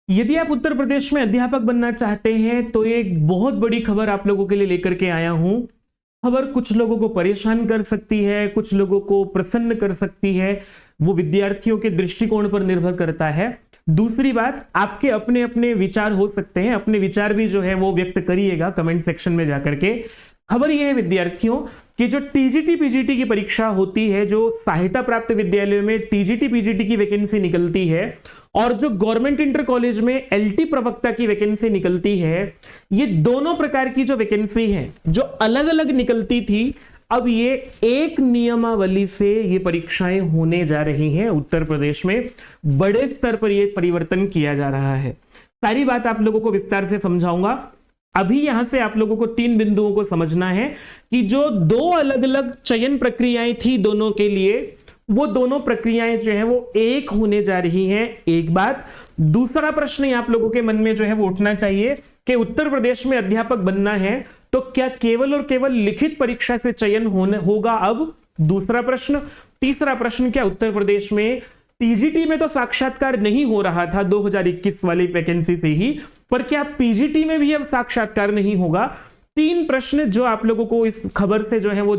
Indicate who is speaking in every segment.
Speaker 1: यदि आप उत्तर प्रदेश में अध्यापक बनना चाहते हैं तो एक बहुत बड़ी खबर आप लोगों के लिए लेकर के आया हूं। खबर कुछ लोगों को परेशान कर सकती है, कुछ लोगों को प्रसन्न कर सकती है, वो विद्यार्थियों के दृष्टिकोण पर निर्भर करता है। दूसरी बात, आपके अपने अपने विचार हो सकते हैं, अपने विचार भी जो है वो व्यक्त करिएगा कमेंट सेक्शन में जाकर के। खबर यह है विद्यार्थियों कि जो टीजीटी पीजीटी की परीक्षा होती है, जो सहायता प्राप्त विद्यालयों में टीजीटी पीजीटी की वैकेंसी निकलती है और जो गवर्नमेंट इंटर कॉलेज में एलटी प्रवक्ता की वैकेंसी निकलती है, ये दोनों प्रकार की जो वैकेंसी है जो अलग अलग निकलती थी, अब ये एक नियमावली से ये परीक्षाएं होने जा रही हैं। उत्तर प्रदेश में बड़े स्तर पर ये परिवर्तन किया जा रहा है। सारी बात आप लोगों को विस्तार से समझाऊंगा। अभी यहां से आप लोगों को 3 बिंदुओं को समझना है कि जो 2 अलग अलग चयन प्रक्रियाएं थी दोनों के लिए, वो दोनों प्रक्रियाएं जो है वो एक होने जा रही हैं। एक बात। दूसरा प्रश्न आप लोगों के मन में जो है वो उठना चाहिए कि उत्तर प्रदेश में अध्यापक बनना है तो क्या केवल और केवल लिखित परीक्षा से चयन होगा अब? दूसरा प्रश्न। तीसरा प्रश्न, क्या उत्तर प्रदेश में टीजीटी में तो साक्षात्कार नहीं हो रहा था 2021 वाली वैकेंसी से ही, पर क्या पीजीटी में भी अब साक्षात्कार नहीं होगा? 3 प्रश्न जो आप लोगों को इस खबर से जो है वो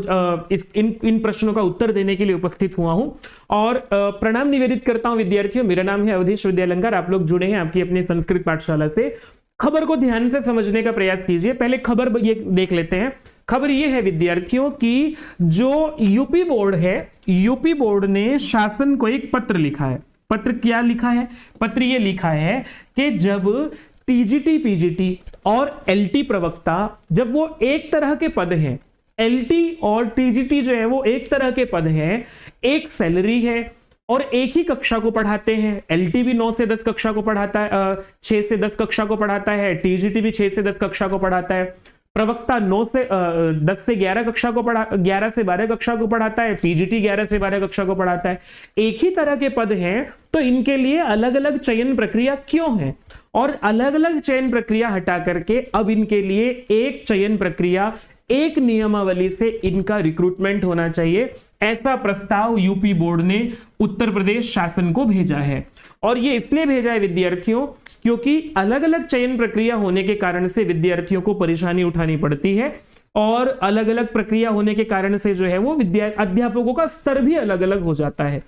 Speaker 1: इन प्रश्नों का उत्तर देने के लिए उपस्थित हुआ हूं और प्रणाम निवेदित करता हूं विद्यार्थियों। मेरा नाम है अवधेश विद्यालंकार। आप लोग जुड़े हैं आपकी अपनी संस्कृत पाठशाला से। खबर को ध्यान से समझने का प्रयास कीजिए। पहले खबर ये देख लेते हैं। खबर ये है विद्यार्थियों की जो यूपी बोर्ड है, यूपी बोर्ड ने शासन को एक पत्र लिखा है। पत्र क्या लिखा है? पत्र ये लिखा है कि जब टीजीटी पीजीटी और एलटी प्रवक्ता, जब वो एक तरह के पद हैं, एलटी और टीजीटी जो है वो एक तरह के पद हैं, एक सैलरी है और एक ही कक्षा को पढ़ाते हैं। एलटी भी 9 से 10 कक्षा को पढ़ाता है, 6 से 10 कक्षा को पढ़ाता है। टीजीटी भी 6 से 10 कक्षा को पढ़ाता है। प्रवक्ता 10 से 11 कक्षा को 11 से 12 कक्षा को पढ़ाता है। पीजीटी 11 से 12 कक्षा को पढ़ाता है। एक ही तरह के पद हैं, तो इनके लिए अलग अलग चयन प्रक्रिया क्यों है? और अलग अलग चयन प्रक्रिया हटा करके अब इनके लिए एक चयन प्रक्रिया, एक नियमावली से इनका रिक्रूटमेंट होना चाहिए। ऐसा प्रस्ताव यूपी बोर्ड ने उत्तर प्रदेश शासन को भेजा है। और ये इसलिए भेजा है विद्यार्थियों क्योंकि अलग अलग चयन प्रक्रिया होने के कारण से विद्यार्थियों को परेशानी उठानी पड़ती है और अलग अलग प्रक्रिया होने के कारण से जो है वो अध्यापकों का स्तर भी अलग अलग हो जाता है।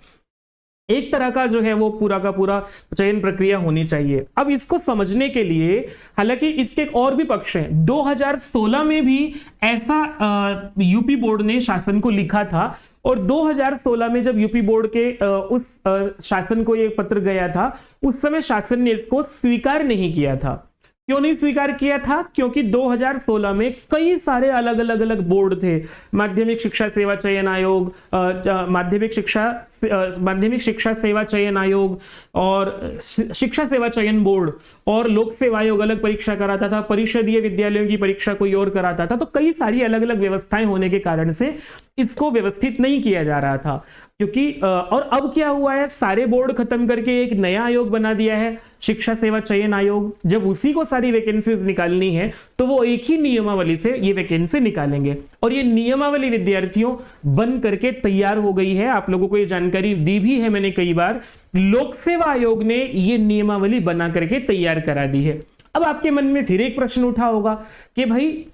Speaker 1: एक तरह का जो है वो पूरा का पूरा चयन प्रक्रिया होनी चाहिए। अब इसको समझने के लिए, हालांकि इसके और भी पक्ष हैं, 2016 में भी ऐसा यूपी बोर्ड ने शासन को लिखा था और 2016 में जब यूपी बोर्ड के उस शासन को ये पत्र गया था, उस समय शासन ने इसको स्वीकार नहीं किया था। क्यों नहीं स्वीकार किया था? क्योंकि 2016 में कई सारे अलग अलग बोर्ड थे। माध्यमिक शिक्षा सेवा चयन आयोग, माध्यमिक शिक्षा सेवा चयन आयोग और शिक्षा सेवा चयन बोर्ड और लोक सेवा आयोग अलग परीक्षा कराता था। परिषदीय विद्यालयों की परीक्षा कोई और कराता था। तो कई सारी अलग अलग व्यवस्थाएं होने के कारण से इसको व्यवस्थित नहीं किया जा रहा था। क्योंकि और अब क्या हुआ है, सारे बोर्ड खत्म करके एक नया आयोग बना दिया है, शिक्षा सेवा चयन आयोग। जब उसी को सारी वैकेंसीज निकालनी है तो वो एक ही नियमावली से ये वैकेंसी निकालेंगे और ये नियमावली विद्यार्थियों बन करके तैयार हो गई है। आप लोगों को ये जानकारी दी भी है मैंने कई बार। लोक सेवा आयोग ने ये नियमावली बना करके तैयार करा दी है। अब आपके मन में फिर एक प्रश्न उठा होगा कि भाई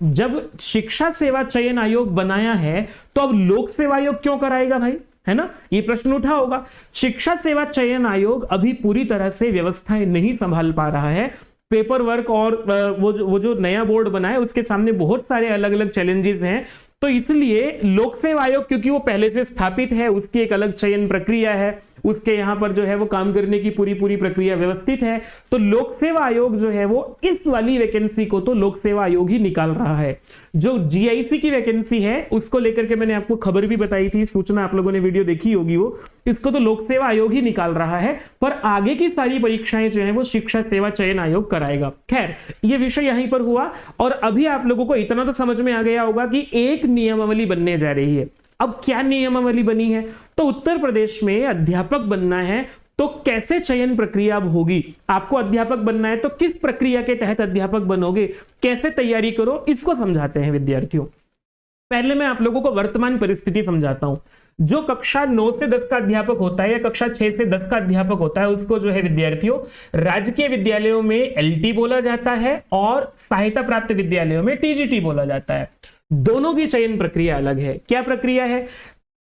Speaker 1: जब शिक्षा सेवा चयन आयोग बनाया है तो अब लोक सेवा आयोग क्यों कराएगा भाई, है ना? ये प्रश्न उठा होगा। शिक्षा सेवा चयन आयोग अभी पूरी तरह से व्यवस्थाएं नहीं संभाल पा रहा है। पेपर वर्क और वो जो नया बोर्ड बना है उसके सामने बहुत सारे अलग अलग चैलेंजेस हैं। तो इसलिए लोक सेवा आयोग, क्योंकि वो पहले से स्थापित है, उसकी एक अलग चयन प्रक्रिया है, उसके यहां पर जो है वो काम करने की पूरी प्रक्रिया व्यवस्थित है। तो लोक सेवा आयोग जो है वो इस वाली वैकेंसी को तो लोक सेवा आयोग ही निकाल रहा है। जो जीआईसी की वैकेंसी है उसको लेकर के मैंने आपको खबर भी बताई थी, सूचना आप लोगों ने वीडियो देखी होगी, वो इसको तो लोक सेवा आयोग ही निकाल रहा है, पर आगे की सारी परीक्षाएं जो है वो शिक्षा सेवा चयन आयोग कराएगा। खैर, ये विषय यहीं पर हुआ और अभी आप लोगों को इतना तो समझ में आ गया होगा कि एक नियमावली बनने जा रही है। अब क्या नियमावली बनी है? तो उत्तर प्रदेश में अध्यापक बनना है तो कैसे चयन प्रक्रिया अब होगी? आपको अध्यापक बनना है तो किस प्रक्रिया के तहत अध्यापक बनोगे, कैसे तैयारी करो, इसको समझाते हैं विद्यार्थियों। पहले मैं आप लोगों को वर्तमान परिस्थिति समझाता हूं। जो कक्षा 9 से 10 का अध्यापक होता है या कक्षा 6 से 10 का अध्यापक होता है उसको जो है विद्यार्थियों राजकीय विद्यालयों में एलटी बोला जाता है और सहायता प्राप्त विद्यालयों में टीजीटी बोला जाता है। दोनों की चयन प्रक्रिया अलग है। क्या प्रक्रिया है?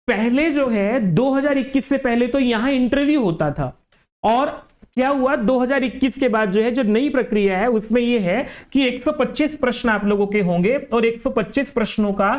Speaker 1: पहले जो है 2021 से पहले तो यहां इंटरव्यू होता था, और क्या हुआ 2021 के बाद जो है जो नई प्रक्रिया है उसमें यह है कि 125 प्रश्न आप लोगों के होंगे और 125 प्रश्नों का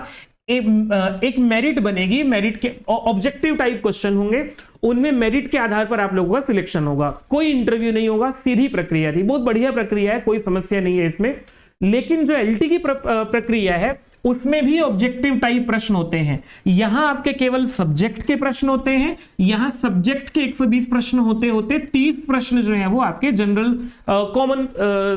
Speaker 1: एक मेरिट बनेगी। मेरिट के ऑब्जेक्टिव टाइप क्वेश्चन होंगे, उनमें मेरिट के आधार पर आप लोगों का सिलेक्शन होगा। कोई इंटरव्यू नहीं होगा, सीधी प्रक्रिया थी। बहुत बढ़िया प्रक्रिया है, कोई समस्या नहीं है इसमें। लेकिन जो एलटी की प्रक्रिया है उसमें भी ऑब्जेक्टिव टाइप प्रश्न होते हैं। यहां आपके केवल सब्जेक्ट के प्रश्न होते हैं। यहां सब्जेक्ट के 120 प्रश्न होते होते 30 प्रश्न जो है वो आपके जनरल कॉमन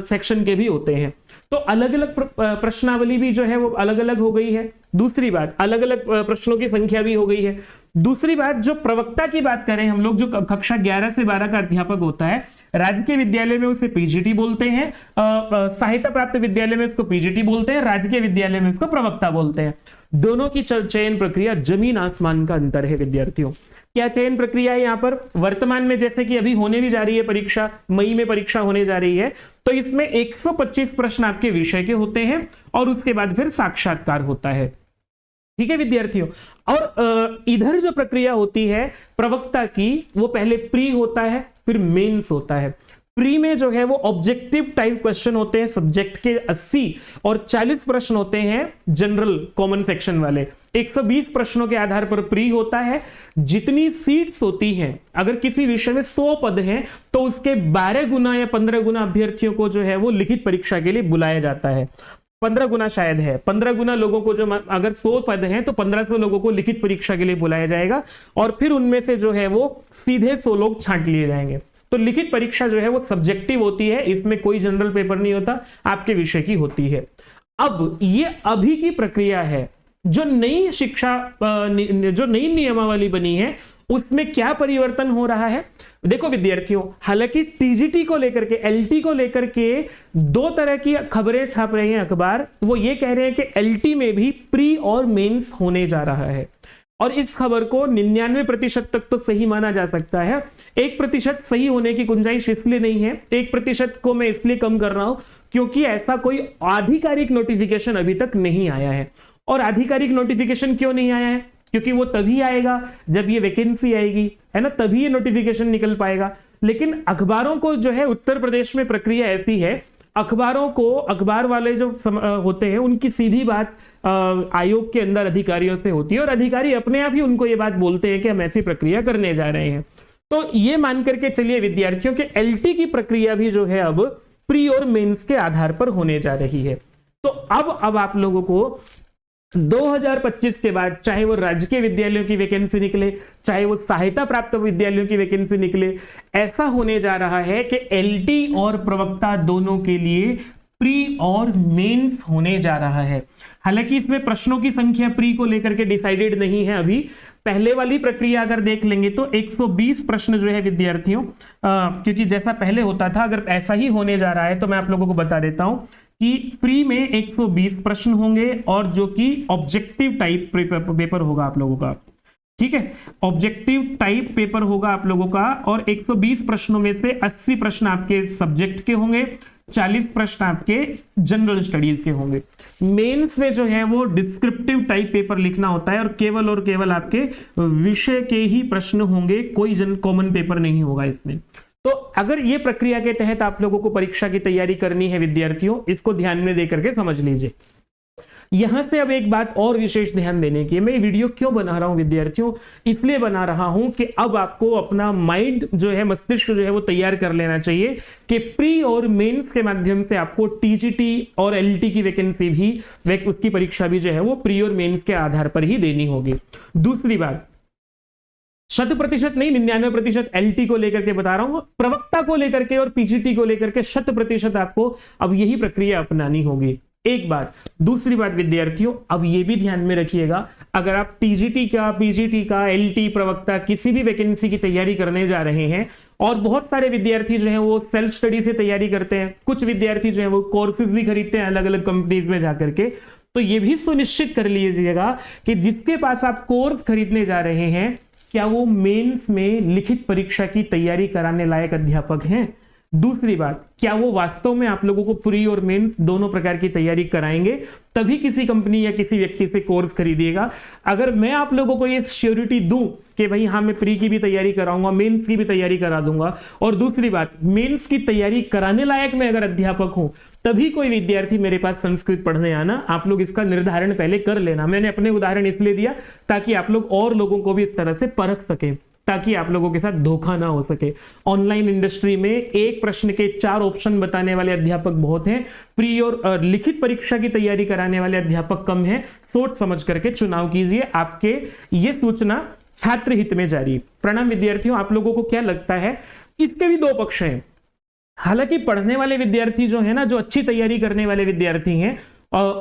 Speaker 1: सेक्शन के भी होते हैं। तो अलग अलग प्रश्नावली भी जो है वो अलग अलग हो गई है। दूसरी बात, अलग अलग प्रश्नों की संख्या भी हो गई है। दूसरी बात, जो प्रवक्ता की बात करें हम लोग, जो कक्षा 11 से 12 का अध्यापक होता है, राजकीय विद्यालय में उसे पीजीटी बोलते हैं, सहायता प्राप्त विद्यालय में उसको पीजीटी बोलते हैं, राजकीय विद्यालय में उसको प्रवक्ता बोलते हैं। दोनों की चयन प्रक्रिया जमीन आसमान का अंतर है विद्यार्थियों। क्या चयन प्रक्रिया है यहाँ पर? वर्तमान में जैसे कि अभी होने भी जा रही है परीक्षा, मई में परीक्षा होने जा रही है, तो इसमें 125 प्रश्न आपके विषय के होते हैं और उसके बाद फिर साक्षात्कार होता है। ठीक है विद्यार्थियों। और इधर जो प्रक्रिया होती है प्रवक्ता की, वो पहले प्री होता है फिर मेंस होता है। प्री में जो है वो ऑब्जेक्टिव टाइप क्वेश्चन होते हैं, सब्जेक्ट के 80 और 40 प्रश्न होते हैं जनरल कॉमन सेक्शन वाले। 120 प्रश्नों के आधार पर प्री होता है। जितनी सीट्स होती हैं, अगर किसी विषय में 100 पद हैं तो उसके 12 गुना या 15 गुना अभ्यर्थियों को जो है वो लिखित परीक्षा के लिए बुलाया जाता है। 15 गुना शायद है, 15 गुना लोगों को, जो अगर 100 पद हैं तो 1500 लोगों को लिखित परीक्षा के लिए बुलाया जाएगा और फिर उनमें से जो है वो सीधे 100 लोग छांट लिए जाएंगे। तो लिखित परीक्षा जो है वो सब्जेक्टिव होती है, इसमें कोई जनरल पेपर नहीं होता, आपके विषय की होती है। अब ये अभी की प्रक्रिया है। जो नई शिक्षा, जो नई नियमावली बनी है उसमें क्या परिवर्तन हो रहा है? देखो विद्यार्थियों, हालांकि टीजीटी को लेकर के, एलटी को लेकर के दो तरह की खबरें छाप रहे हैं अखबार। वो ये कह रहे हैं कि एलटी में भी प्री और मेंस होने जा रहा है, और इस खबर को 99% तक तो सही माना जा सकता है। 1% सही होने की गुंजाइश इसलिए नहीं है। 1% को मैं इसलिए कम कर रहा हूं क्योंकि ऐसा कोई आधिकारिक नोटिफिकेशन अभी तक नहीं आया है। और आधिकारिक नोटिफिकेशन क्यों नहीं आया है? क्योंकि वो तभी आएगा जब ये वैकेंसी आएगी, है ना, तभी ये नोटिफिकेशन निकल पाएगा। लेकिन अखबारों को जो है, उत्तर प्रदेश में प्रक्रिया ऐसी है, अखबारों को, अखबार वाले जो होते हैं उनकी सीधी बात आयोग के अंदर अधिकारियों से होती है और अधिकारी अपने आप ही उनको ये बात बोलते हैं कि हम ऐसी प्रक्रिया करने जा रहे हैं। तो ये मान करके चलिए विद्यार्थियों के एलटी की प्रक्रिया भी जो है अब प्री और मेंस के आधार पर होने जा रही है। तो अब आप लोगों को 2025 के बाद, चाहे वो राजकीय विद्यालयों की वैकेंसी निकले, चाहे वो सहायता प्राप्त विद्यालयों की वैकेंसी निकले, ऐसा होने जा रहा है कि एलटी और प्रवक्ता दोनों के लिए प्री और मेंस होने जा रहा है। हालांकि इसमें प्रश्नों की संख्या प्री को लेकर के डिसाइडेड नहीं है अभी। पहले वाली प्रक्रिया अगर देख लेंगे तो 120 प्रश्न जो है विद्यार्थियों, क्योंकि जैसा पहले होता था, अगर ऐसा ही होने जा रहा है तो मैं आप लोगों को बता देता हूं कि प्री में 120 प्रश्न होंगे और जो कि ऑब्जेक्टिव टाइप पेपर होगा आप लोगों का। ठीक है, ऑब्जेक्टिव टाइप पेपर होगा आप लोगों का, और 120 प्रश्नों में से 80 प्रश्न आपके सब्जेक्ट के होंगे, 40 प्रश्न आपके जनरल स्टडीज के होंगे। मेंस में जो है वो डिस्क्रिप्टिव टाइप पेपर लिखना होता है और केवल आपके विषय के ही प्रश्न होंगे, कोई कॉमन पेपर नहीं होगा इसमें। तो अगर ये प्रक्रिया के तहत आप लोगों को परीक्षा की तैयारी करनी है विद्यार्थियों, इसको ध्यान में देकर के समझ लीजिए। यहां से अब एक बात और विशेष ध्यान देने की है। मैं ये वीडियो क्यों बना रहा हूं विद्यार्थियों? इसलिए बना रहा हूं कि अब आपको अपना माइंड जो है, मस्तिष्क जो है वो तैयार कर लेना चाहिए कि प्री और मेंस के माध्यम से आपको टीजीटी और एलटी की वैकेंसी भी, उसकी परीक्षा भी जो है वो प्री और मेंस के आधार पर ही देनी होगी। दूसरी बात, 100% नहीं, 99% एलटी को लेकर के बता रहा हूं, प्रवक्ता को लेकर के और पीजीटी को लेकर के 100% आपको अब यही प्रक्रिया अपनानी होगी। एक बात। दूसरी बात विद्यार्थियों, अब ये भी ध्यान में रखिएगा, अगर आप टीजीटी का, पीजीटी का, एलटी, प्रवक्ता किसी भी वैकेंसी की तैयारी करने जा रहे हैं, और बहुत सारे विद्यार्थी जो हैं वो सेल्फ स्टडी से तैयारी करते हैं, कुछ विद्यार्थी जो हैं वो कोर्सेज भी खरीदते हैं अलग अलग कंपनीज में जाकर के, तो ये भी सुनिश्चित कर लीजिएगा कि जिसके पास आप कोर्स खरीदने जा रहे हैं, क्या वो मेंस में लिखित परीक्षा की तैयारी कराने लायक अध्यापक हैं। दूसरी बात, क्या वो वास्तव में आप लोगों को प्री और मेंस दोनों प्रकार की तैयारी कराएंगे, तभी किसी कंपनी या किसी व्यक्ति से कोर्स खरीदिएगा। अगर मैं आप लोगों को ये श्योरिटी दूं कि भाई हाँ मैं प्री की भी तैयारी कराऊंगा, मेंस की भी तैयारी करा दूंगा, और दूसरी बात मेंस की तैयारी कराने लायक मैं अगर अध्यापक हूं, तभी कोई विद्यार्थी मेरे पास संस्कृत पढ़ने आना, आप लोग इसका निर्धारण पहले कर लेना। मैंने अपने उदाहरण इसलिए दिया ताकि आप लोग और लोगों को भी इस तरह से परख सके, ताकि आप लोगों के साथ धोखा ना हो सके। ऑनलाइन इंडस्ट्री में एक प्रश्न के 4 ऑप्शन बताने वाले अध्यापक बहुत हैं, प्री और लिखित परीक्षा की तैयारी कराने वाले अध्यापक कम हैं। सोच समझ करके चुनाव कीजिए, आपके ये सूचना छात्र हित में जारी। प्रणाम विद्यार्थियों, आप लोगों को क्या लगता है, इसके भी 2 पक्ष हैं। हालांकि पढ़ने वाले विद्यार्थी जो है ना, जो अच्छी तैयारी करने वाले विद्यार्थी हैं,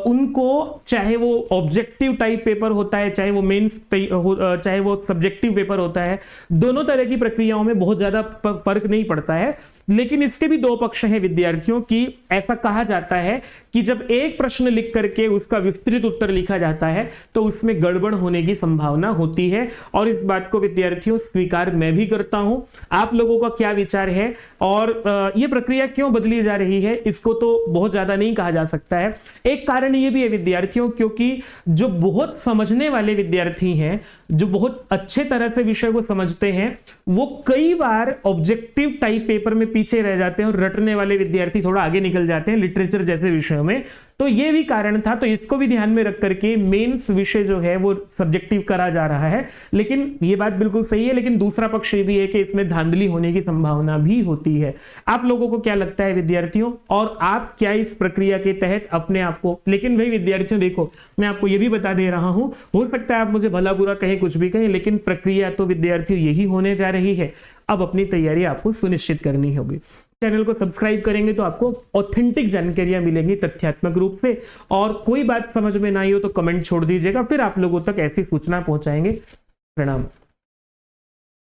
Speaker 1: उनको चाहे वो ऑब्जेक्टिव टाइप पेपर होता है, चाहे वो मेंस चाहे वो सब्जेक्टिव पेपर होता है, दोनों तरह की प्रक्रियाओं में बहुत ज्यादा फर्क नहीं पड़ता है। लेकिन इसके भी 2 पक्ष हैं विद्यार्थियों की। ऐसा कहा जाता है कि जब एक प्रश्न लिख करके उसका विस्तृत उत्तर लिखा जाता है तो उसमें गड़बड़ होने की संभावना होती है, और इस बात को विद्यार्थियों स्वीकार मैं भी करता हूं। आप लोगों का क्या विचार है और यह प्रक्रिया क्यों बदली जा रही है, इसको तो बहुत ज्यादा नहीं कहा जा सकता है। एक कारण यह भी है विद्यार्थियों, क्योंकि जो बहुत समझने वाले विद्यार्थी हैं, जो बहुत अच्छे तरह से विषय को समझते हैं, वो कई बार ऑब्जेक्टिव टाइप पेपर में पीछे रह जाते हैं और रटने वाले विद्यार्थी थोड़ा आगे निकल जाते हैं लिटरेचर जैसे विषयों में। तो ये भी कारण था, तो इसको भी ध्यान में रख करके मेंस विषय जो है वो सब्जेक्टिव करा जा रहा है। लेकिन ये बात बिल्कुल सही है, लेकिन दूसरा पक्ष ये भी है कि इसमें धांधली होने की संभावना भी होती है। आप लोगों को क्या लगता है विद्यार्थियों, और आप क्या इस प्रक्रिया के तहत अपने आप को, लेकिन भाई विद्यार्थियों देखो, मैं आपको ये भी बता दे रहा हूं, हो सकता है आप मुझे भला बुरा कहें, कुछ भी कहें, लेकिन प्रक्रिया तो विद्यार्थियों यही होने जा रही है। अब अपनी तैयारी आपको सुनिश्चित करनी होगी। चैनल को सब्सक्राइब करेंगे तो आपको ऑथेंटिक जानकारियां मिलेंगी तथ्यात्मक रूप से, और कोई बात समझ में ना आई हो तो कमेंट छोड़ दीजिएगा, फिर आप लोगों तक ऐसी सूचना पहुंचाएंगे। प्रणाम।